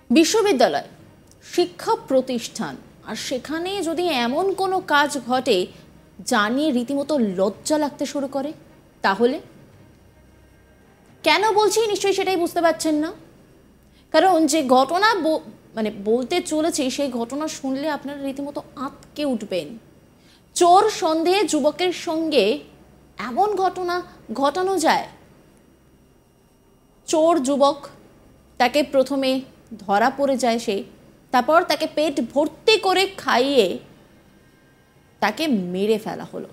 বিশ্ববিদ্যালয় শিক্ষা প্রতিষ্ঠান, আর সেখানে যদি এমন কোনো কাজ ঘটে যা নিয়ে রীতিমতো লজ্জা লাগতে শুরু করে, তাহলে কেন বলছি নিশ্চয়ই সেটাই বুঝতে পারছেন না। কারণ যে ঘটনা বলতে চলেছি, সেই ঘটনা শুনলে আপনারা রীতিমতো আঁতকে উঠবেন। চোর সন্দেহে যুবকের সঙ্গে এমন ঘটনা ঘটানো যায়। চোর যুবক, তাকে প্রথমে ধরা পড়ে যায় সে, তারপর তাকে পেট ভর্তি করে খাইয়ে তাকে মেরে ফেলা হলো।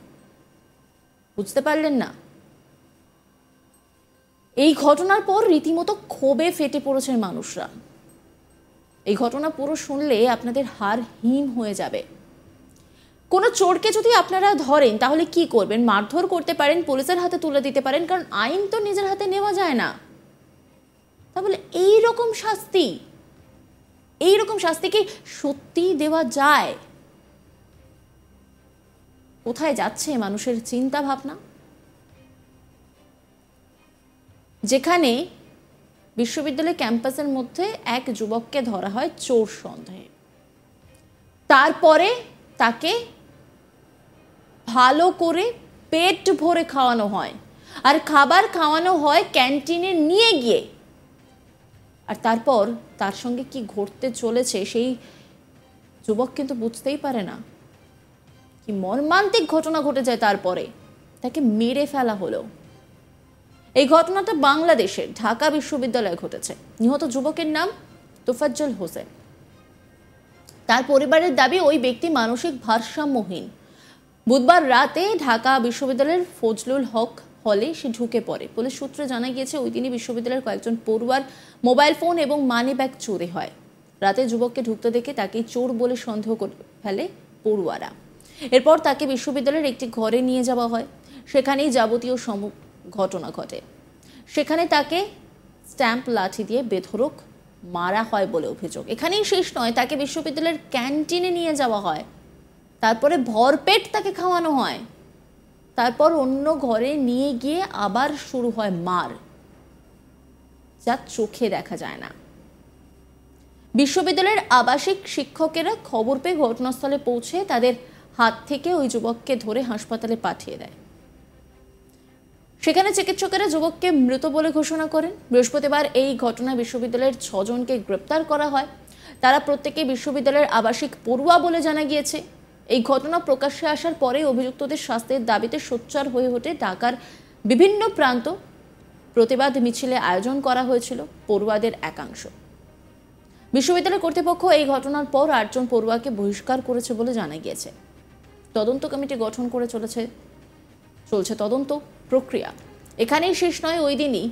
বুঝতে পারলেন না? এই ঘটনার পর রীতিমতো ক্ষোভে ফেটে পড়েছেন মানুষরা। এই ঘটনা পুরো শুনলে আপনাদের হাড় হিম হয়ে যাবে। কোনো চোরকে যদি আপনারা ধরেন তাহলে কি করবেন? মারধর করতে পারেন, পুলিশের হাতে তুলে দিতে পারেন, কারণ আইন তো নিজের হাতে নেওয়া যায় না। তাহলে এইরকম শাস্তি কি সত্যি দেওয়া যায়? কোথায় যাচ্ছে মানুষের চিন্তা ভাবনা? যেখানে বিশ্ববিদ্যালয় ক্যাম্পাসের মধ্যে এক যুবককে ধরা হয় চোর সন্দেহে, তারপরে তাকে ভালো করে পেট ভরে খাওয়ানো হয়, আর খাবার খাওয়ানো হয় ক্যান্টিনে নিয়ে গিয়ে। আর তারপর তার সঙ্গে কি ঘটতে চলেছে সেই যুবক কিন্তু বুঝতেই পারে না। কি মর্মান্তিক ঘটনা ঘটে যায়, তারপরে তাকে মেরে ফেলা হলো। এই ঘটনাটা বাংলাদেশের ঢাকা বিশ্ববিদ্যালয়ে ঘটেছে। নিহত যুবকের নাম তোফাজ্জল হোসেন। তার পরিবারের দাবি ওই ব্যক্তি মানসিক ভারসাম্যহীন। বুধবার রাতে ঢাকা বিশ্ববিদ্যালয়ের ফজলুল হক হলে সে ঢুকে পড়ে। পুলিশ সূত্রে জানা গিয়েছে ওই দিনই বিশ্ববিদ্যালয়ের কয়েকজন পড়ুয়ার মোবাইল ফোন এবং মানি ব্যাগ চুরি হয়। রাতে যুবককে ঢুকতে দেখে তাকে চোর বলে সন্দেহ করে ফেলে পড়ুয়ারা। এরপর তাকে বিশ্ববিদ্যালয়ের একটি ঘরে নিয়ে যাওয়া হয়। সেখানেই যাবতীয় ঘটনা ঘটে। সেখানে তাকে স্ট্যাম্প লাঠি দিয়ে বেধড়ক মারা হয় বলে অভিযোগ। এখানেই শেষ নয়, তাকে বিশ্ববিদ্যালয়ের ক্যান্টিনে নিয়ে যাওয়া হয়, তারপরে ভরপেট তাকে খাওয়ানো হয়, তারপর অন্য ঘরে নিয়ে গিয়ে আবার শুরু হয় মার, যা চোখে দেখা যায় না। বিশ্ববিদ্যালয়ের আবাসিক শিক্ষকেরা খবর পেয়ে ঘটনাস্থলে পৌঁছে তাদের হাত থেকে ওই যুবককে ধরে হাসপাতালে পাঠিয়ে দেয়। সেখানে চিকিৎসকেরা যুবককে মৃত বলে ঘোষণা করেন। বৃহস্পতিবার এই ঘটনায় বিশ্ববিদ্যালয়ের 6 জনকে গ্রেপ্তার করা হয়। তারা প্রত্যেকে বিশ্ববিদ্যালয়ের আবাসিক পড়ুয়া বলে জানা গিয়েছে। এই ঘটনা প্রকাশ্যে আসার পরে অভিযুক্তদের শাস্তির দাবিতে সোচ্চার হয়ে ওঠে ঢাকার বিভিন্ন প্রান্ত। প্রতিবাদ মিছিলে আয়োজন করা হয়েছিল পড়ুয়াদের একাংশ। বিশ্ববিদ্যালয় কর্তৃপক্ষ এই ঘটনার পর 8 জন পড়ুয়াকে বহিষ্কার করেছে বলে জানা গিয়েছে। তদন্ত কমিটি গঠন করে চলছে তদন্ত প্রক্রিয়া। এখানেই শেষ নয়, ওই দিনই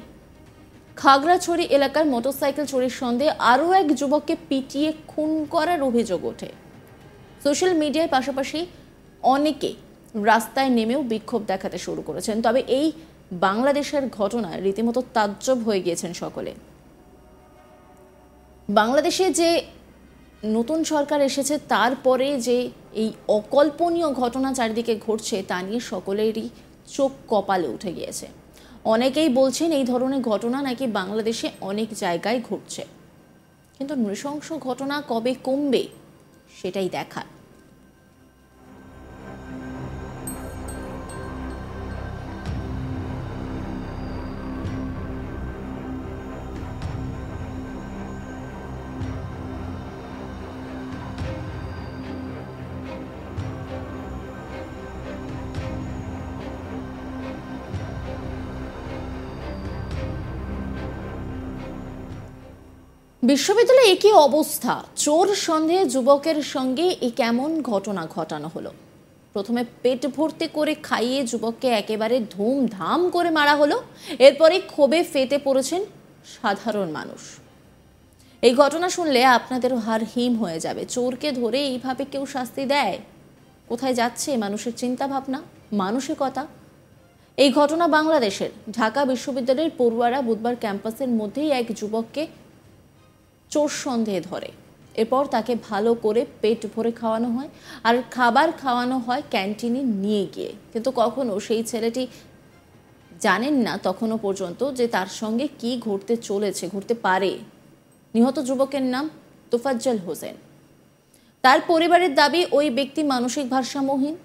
খাগড়াছড়ি এলাকার মোটরসাইকেল চুরির সন্দেহে আরও এক যুবককে পিটিয়ে খুন করার অভিযোগ ওঠে। সোশ্যাল মিডিয়ার পাশাপাশি অনেকে রাস্তায় নেমেও বিক্ষোভ দেখাতে শুরু করেছেন। তবে এই বাংলাদেশের ঘটনায় রীতিমতো তাজ্জব হয়ে গিয়েছেন সকলে। বাংলাদেশে যে নতুন সরকার এসেছে, তারপরে যে এই অকল্পনীয় ঘটনা চারিদিকে ঘটছে তা নিয়ে সকলেরই চোখ কপালে উঠে গিয়েছে। অনেকেই বলছেন এই ধরনের ঘটনা নাকি বাংলাদেশে অনেক জায়গায় ঘটছে, কিন্তু নৃশংস ঘটনা কবে কমবে সেটাই দেখার। বিশ্ববিদ্যালয়ে একই অবস্থা, চোর সন্দেহে যুবকের সঙ্গে এই কেমন ঘটনা ঘটানো হলো। প্রথমে পেট ভর্তি করে খাইয়ে যুবককে একেবারে ধুমধাম করে মারা হলো। এরপরে ক্ষোভে ফেটে পড়েছেন সাধারণ মানুষ। এই ঘটনা শুনলে আপনাদেরও হাড় হিম হয়ে যাবে। চোরকে ধরে এইভাবে কেউ শাস্তি দেয়? কোথায় যাচ্ছে মানুষের চিন্তা ভাবনা, মানসিকতা? এই ঘটনা বাংলাদেশের ঢাকা বিশ্ববিদ্যালয়ের পড়ুয়ারা বুধবার ক্যাম্পাসের মধ্যেই এক যুবককে চোর সন্দেহে ধরে। এরপর তাকে ভালো করে পেট ভরে খাওয়ানো হয়, আর খাবার খাওয়ানো হয় ক্যান্টিনে নিয়ে গিয়ে। কিন্তু কখনো সেই ছেলেটি জানেন না তখনও পর্যন্ত যে তার সঙ্গে কি ঘটতে পারে। নিহত যুবকের নাম তোফাজ্জল হোসেন। তার পরিবারের দাবি ওই ব্যক্তি মানসিক ভারসাম্যহীন।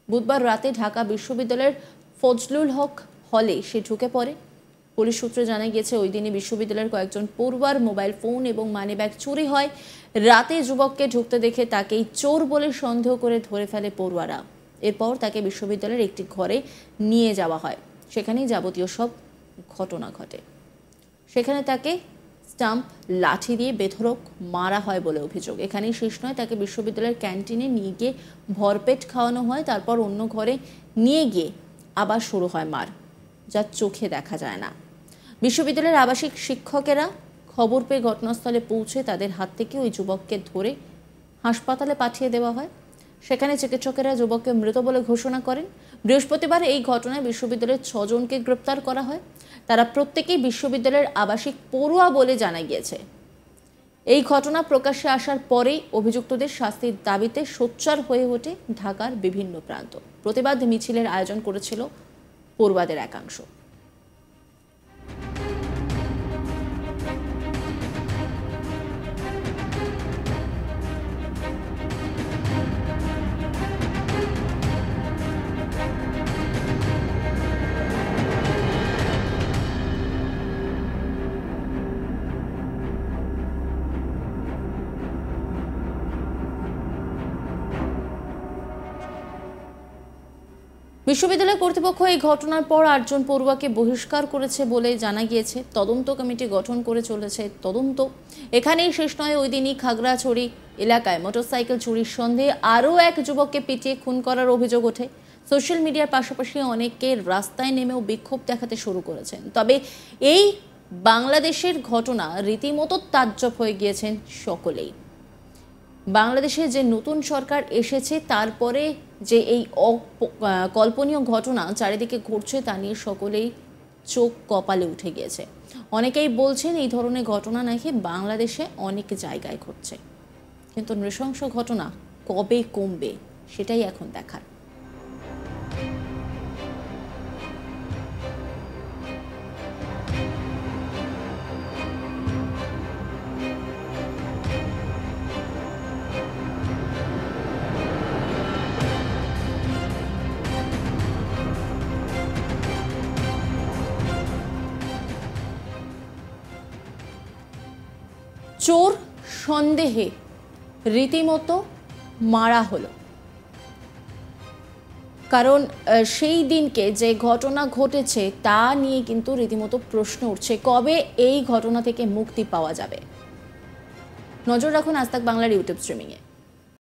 বুধবার রাতে ঢাকা বিশ্ববিদ্যালয়ের ফজলুল হক হলে সে ঢুকে পড়ে। পুলিশ সূত্রে জানা গিয়েছে ওই দিনই বিশ্ববিদ্যালয়ের কয়েকজন পড়ুয়ার মোবাইল ফোন এবং মানিব্যাগ চুরি হয়। রাতে যুবককে ঢুকতে দেখে তাকেই চোর বলে সন্দেহ করে ধরে ফেলে পড়ুয়ারা। এরপর তাকে বিশ্ববিদ্যালয়ের একটি ঘরে নিয়ে যাওয়া হয়। সেখানেই যাবতীয় সব ঘটনা ঘটে। সেখানে তাকে স্টাম্প লাঠি দিয়ে বেধড়ক মারা হয় বলে অভিযোগ। এখানেই শেষ নয়, তাকে বিশ্ববিদ্যালয়ের ক্যান্টিনে নিয়ে গিয়ে ভরপেট খাওয়ানো হয়। তারপর অন্য ঘরে নিয়ে গিয়ে আবার শুরু হয় মার, যা চোখে দেখা যায় না। বিশ্ববিদ্যালয়ের আবাসিক শিক্ষকেরা খবর পেয়ে ঘটনাস্থলে পৌঁছে তাদের হাত থেকে ওই যুবককে ধরে হাসপাতালে পাঠিয়ে দেওয়া হয়। সেখানে চিকিৎসকেরা যুবককে মৃত বলে ঘোষণা করেন। বৃহস্পতিবার এই ঘটনায় বিশ্ববিদ্যালয়ের 6 জনকে গ্রেপ্তার করা হয়। তারা প্রত্যেকেই বিশ্ববিদ্যালয়ের আবাসিক পড়ুয়া বলে জানা গিয়েছে। এই ঘটনা প্রকাশ্যে আসার পরেই অভিযুক্তদের শাস্তির দাবিতে সোচ্চার হয়ে ওঠে ঢাকার বিভিন্ন প্রান্ত। প্রতিবাদ মিছিলের আয়োজন করেছিল পড়ুয়াদের একাংশ। বিশ্ববিদ্যালয় কর্তৃপক্ষ এই ঘটনার পর 8 জন পড়ুয়াকে বহিষ্কার করেছে বলে জানা গিয়েছে। তদন্ত কমিটি গঠন করে চলেছে তদন্ত। এখানেই শেষ নয়, ওই দিনই খাগড়াছড়ি এলাকায় মোটরসাইকেল চুরির সন্দেহে আরও এক যুবককে পিটিয়ে খুন করার অভিযোগ ওঠে। সোশ্যাল মিডিয়ার পাশাপাশি অনেকে রাস্তায় নেমেও বিক্ষোভ দেখাতে শুরু করেছেন। তবে এই বাংলাদেশের ঘটনা রীতিমতো তাজ্জব হয়ে গিয়েছেন সকলেই। বাংলাদেশে যে নতুন সরকার এসেছে তারপরে যে এই কল্পনীয় ঘটনা চারিদিকে ঘটছে তা নিয়ে সকলেই চোখ কপালে উঠে গিয়েছে। অনেকেই বলছেন এই ধরনের ঘটনা নাকি বাংলাদেশে অনেক জায়গায় ঘটছে, কিন্তু নৃশংস ঘটনা কবে কমবে সেটাই এখন দেখার। চোর সন্দেহে রীতিমতো মারা হলো, কারণ সেই দিনকে যে ঘটনা ঘটেছে তা নিয়ে কিন্তু রীতিমতো প্রশ্ন উঠছে, কবে এই ঘটনা থেকে মুক্তি পাওয়া যাবে। নজর রাখুন আজ তাক বাংলার ইউটিউব স্ট্রিমিংয়ে।